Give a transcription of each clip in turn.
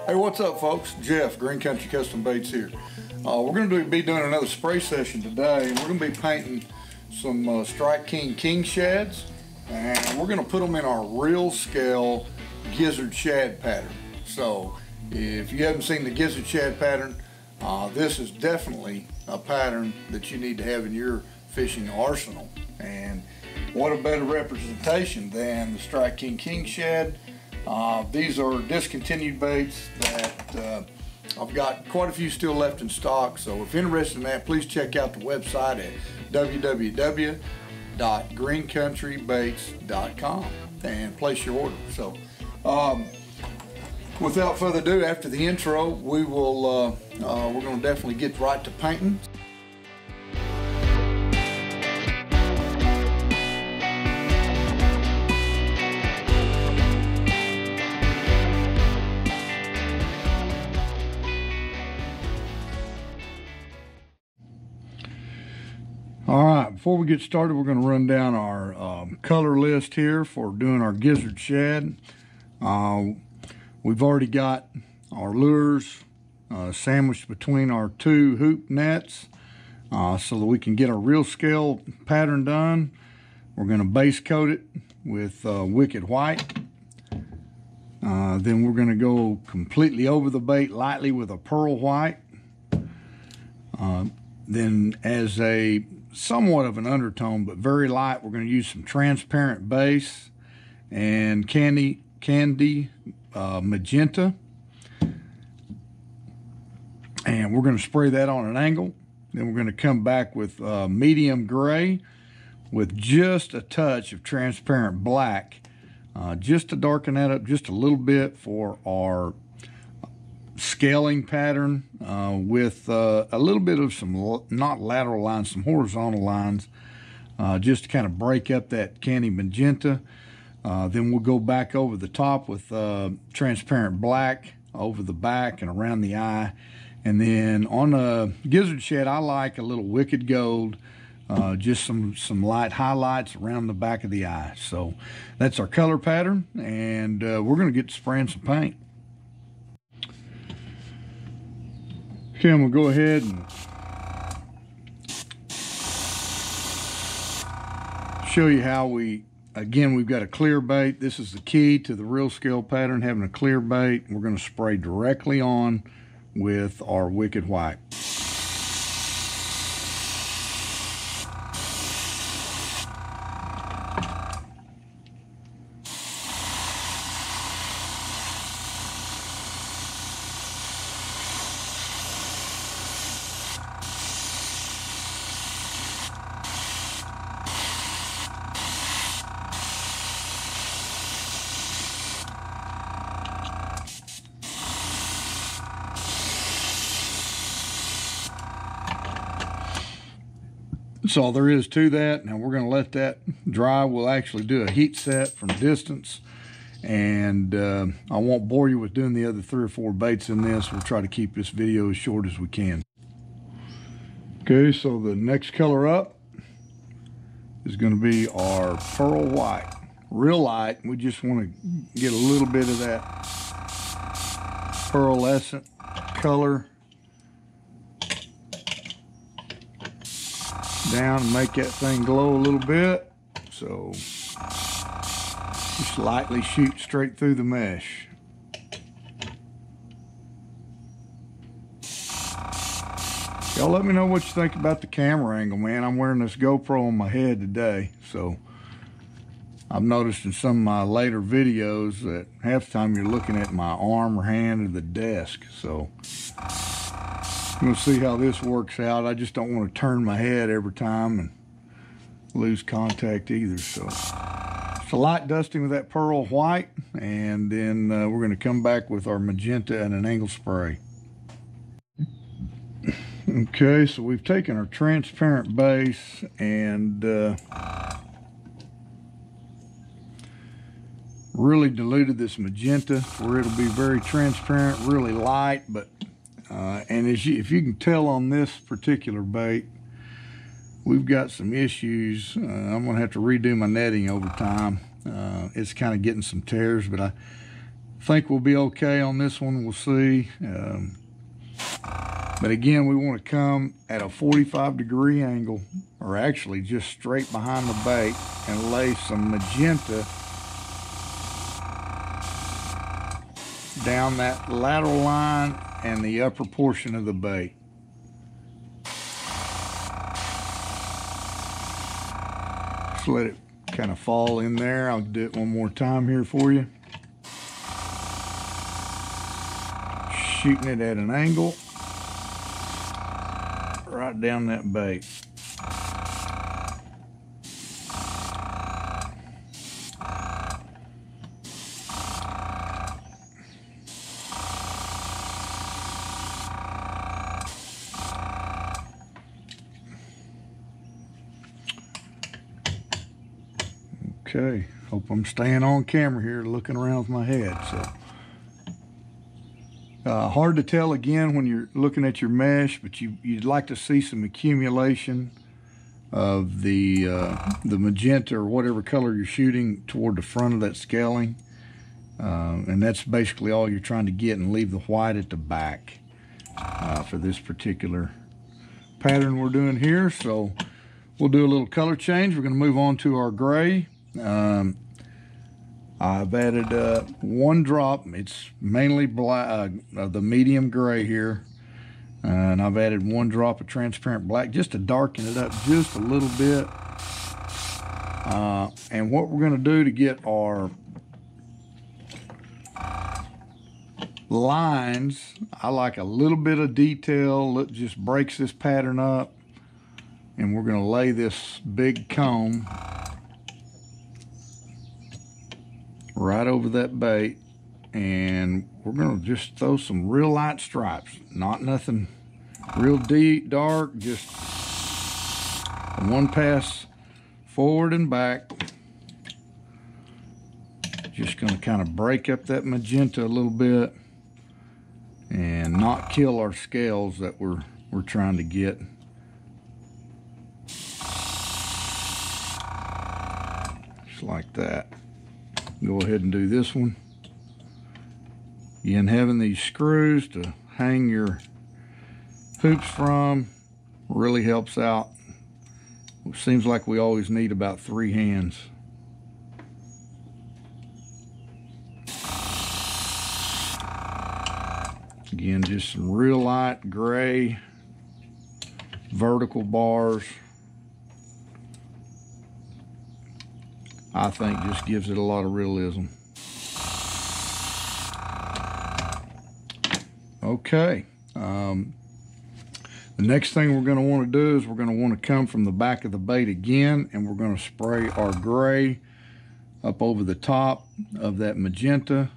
Hey, what's up, folks? Jeff, Green Country Custom Baits here. We're going to be doing another spray session today, and we're going to be painting some Strike King shads, and we're going to put them in our real scale Gizzard Shad pattern. So if you haven't seen the Gizzard Shad pattern, this is definitely a pattern that you need to have in your fishing arsenal. And what a better representation than the Strike King shad. These are discontinued baits that I've got quite a few still left in stock, so if you're interested in that, please check out the website at www.greencountrybaits.com and place your order. So without further ado, after the intro, we're going to definitely get right to painting. Alright, before we get started, we're going to run down our color list here for doing our Gizzard Shad. We've already got our lures sandwiched between our two hoop nets so that we can get our real scale pattern done. We're going to base coat it with Wicked White. Then we're going to go completely over the bait lightly with a Pearl White. Then as a somewhat of an undertone but very light, we're going to use some transparent base and candy magenta, and we're going to spray that on an angle. Then we're going to come back with medium gray with just a touch of transparent black, just to darken that up just a little bit for our scaling pattern, with a little bit of some not lateral lines, some horizontal lines, just to kind of break up that candy magenta. Then we'll go back over the top with transparent black over the back and around the eye. And then on a Gizzard Shad, I like a little Wicked Gold, just some light highlights around the back of the eye. So that's our color pattern, and we're going to get to spraying some paint. Okay, I'm going to go ahead and show you how we've got a clear bait. This is the key to the real scale pattern, having a clear bait. We're going to spray directly on with our Wicked White. That's all there is to that. Now we're going to let that dry. We'll actually do a heat set from distance, and I won't bore you with doing the other 3 or 4 baits in this. We'll try to keep this video as short as we can. Okay, so the next color up is going to be our Pearl White. Real light. We just want to get a little bit of that pearlescent color down and make that thing glow a little bit. So just lightly shoot straight through the mesh. Y'all let me know what you think about the camera angle, man. I'm wearing this GoPro on my head today, so I've noticed in some of my later videos that half the time you're looking at my arm or hand or the desk. So we'll see how this works out. I just don't want to turn my head every time and lose contact either. So it's a light dusting with that Pearl White, and then we're going to come back with our magenta and an angle spray. Okay, so we've taken our transparent base and really diluted this magenta where it'll be very transparent, really light, but and if you can tell on this particular bait, we've got some issues. I'm going to have to redo my netting over time. It's kind of getting some tears, but I think we'll be okay on this one. We'll see. But again, we want to come at a 45-degree angle, or actually just straight behind the bait, and lay some magenta down that lateral line and the upper portion of the bait. Just let it kind of fall in there. I'll do it one more time here for you. Shooting it at an angle right down that bait. Okay, hope I'm staying on camera here, looking around with my head. So hard to tell again when you're looking at your mesh, but you'd like to see some accumulation of the magenta or whatever color you're shooting toward the front of that scaling, and that's basically all you're trying to get, and leave the white at the back for this particular pattern we're doing here. So we'll do a little color change. We're going to move on to our gray. I've added one drop. It's mainly black, the medium gray here, and I've added one drop of transparent black just to darken it up just a little bit. And what we're going to do to get our lines, I like a little bit of detail. It just breaks this pattern up, and we're going to lay this big comb right over that bait, and we're going to just throw some real light stripes, not nothing real deep dark, just one pass forward and back. Just going to kind of break up that magenta a little bit and not kill our scales that we're trying to get. Just like that. Go ahead and do this one. Again, having these screws to hang your hoops from really helps out. It seems like we always need about 3 hands. Again, just some real light gray vertical bars. I think just gives it a lot of realism. Okay. The next thing we're going to want to do is we're going to want to come from the back of the bait again, and we're going to spray our gray up over the top of that magenta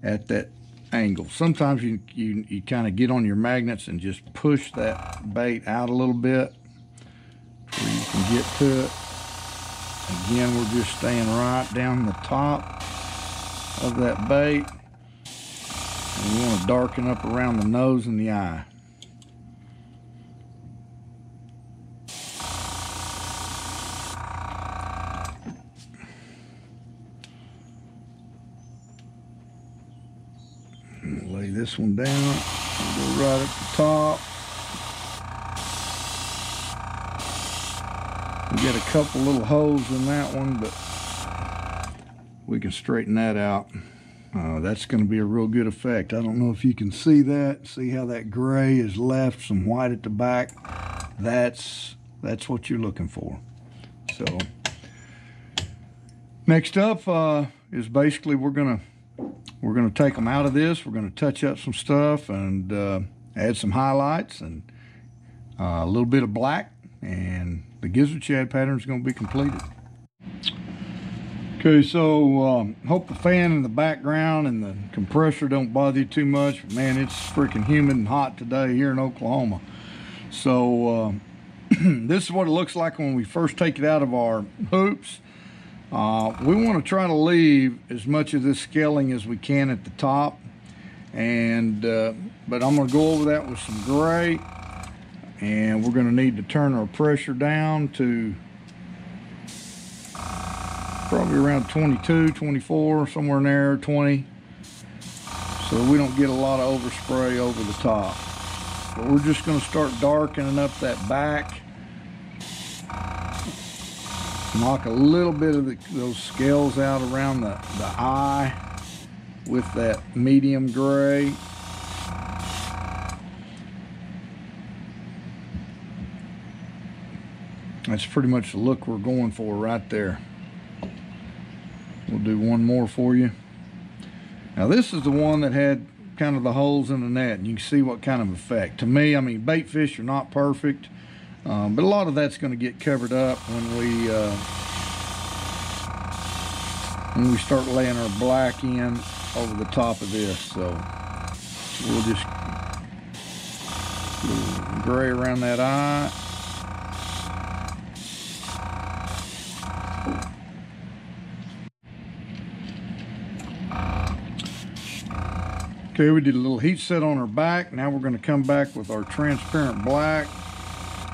at that angle. Sometimes you kind of get on your magnets and just push that bait out a little bit where you can get to it. Again, we're just staying right down the top of that bait. And we want to darken up around the nose and the eye. And lay this one down. We'll go right at the top. We got a couple little holes in that one, but we can straighten that out. That's going to be a real good effect. I don't know if you can see that. See how that gray is left some white at the back? That's what you're looking for. So next up is basically we're gonna take them out of this. We're gonna touch up some stuff and add some highlights and a little bit of black, and the Gizzard Shad pattern is going to be completed. Okay, so hope the fan in the background and the compressor don't bother you too much. But man, it's freaking humid and hot today here in Oklahoma. So this is what it looks like when we first take it out of our hoops. We want to try to leave as much of this scaling as we can at the top, and but I'm going to go over that with some gray. And we're going to need to turn our pressure down to probably around 22, 24, somewhere in there, 20. so we don't get a lot of overspray over the top. But we're just going to start darkening up that back. Knock a little bit of those scales out around the eye with that medium gray. That's pretty much the look we're going for right there. We'll do one more for you. Now this is the one that had kind of the holes in the net, and you can see what kind of effect. To me, I mean, bait fish are not perfect, but a lot of that's going to get covered up when we start laying our black in over the top of this. So we'll just gray around that eye. Okay, we did a little heat set on our back. Now we're going to come back with our transparent black.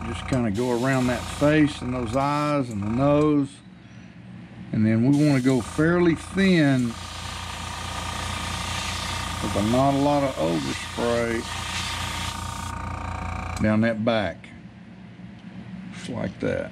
Just kind of go around that face and those eyes and the nose. And then we want to go fairly thin with not a lot of overspray down that back. Just like that.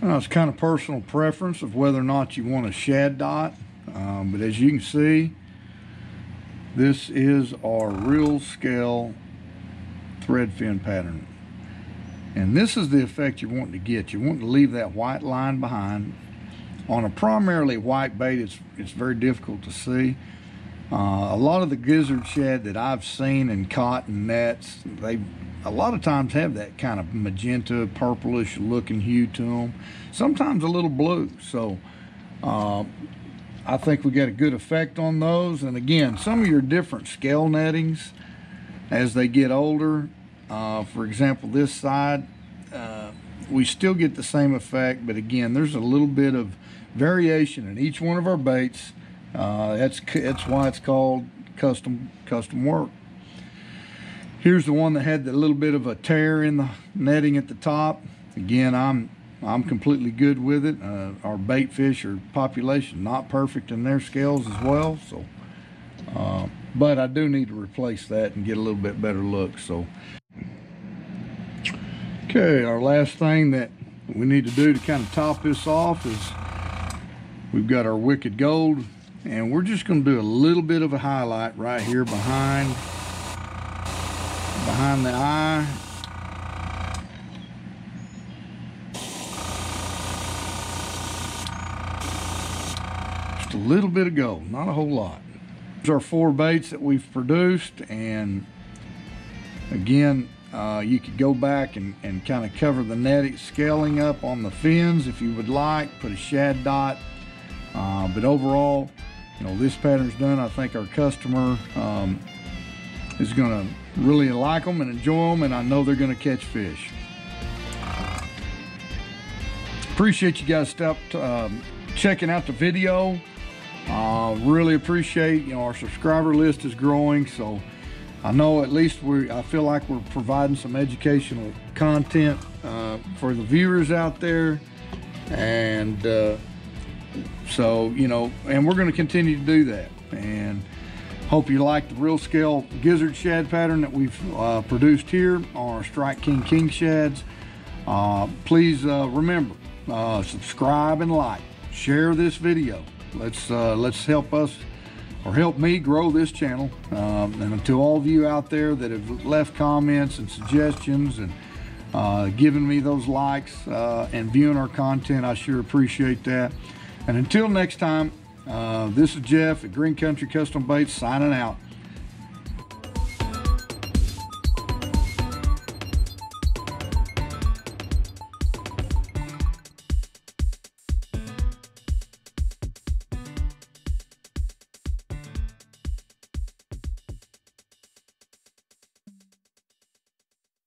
It's kind of personal preference of whether or not you want a shad dot, but as you can see, this is our real scale thread fin pattern, and this is the effect you're wanting to get. You want to leave that white line behind. On a primarily white bait, it's very difficult to see. A lot of the gizzard shad that I've seen in cotton nets, they a lot of times have that kind of magenta, purplish looking hue to them. Sometimes a little blue. So I think we got a good effect on those. And again, some of your different scale nettings as they get older, for example, this side, we still get the same effect, but again, there's a little bit of variation in each one of our baits. That's why it's called custom work. Here's the one that had a little bit of a tear in the netting at the top. Again, I'm completely good with it. Our bait fish or population not perfect in their scales as well, so but I do need to replace that and get a little bit better look. So okay, our last thing that we need to do to kind of top this off is we've got our Wicked Gold, and we're just going to do a little bit of a highlight right here behind the eye. Just a little bit of gold, not a whole lot. These are 4 baits that we've produced, and again, you could go back and kind of cover the netting, scaling up on the fins if you would like, put a shad dot, but overall, you know, this pattern's done. I think our customer is going to really like them and enjoy them, and I know they're going to catch fish. Appreciate you guys checking out the video. Really appreciate, you know, our subscriber list is growing, so I know at least I feel like we're providing some educational content for the viewers out there, and so, you know, and we're going to continue to do that. And hope you like the real scale gizzard shad pattern that we've produced here on our Strike King shads. Please remember, subscribe and like, share this video. Let's help us, or help me, grow this channel. And to all of you out there that have left comments and suggestions and given me those likes and viewing our content, I sure appreciate that. And until next time, this is Jeff at Green Country Custom Baits signing out.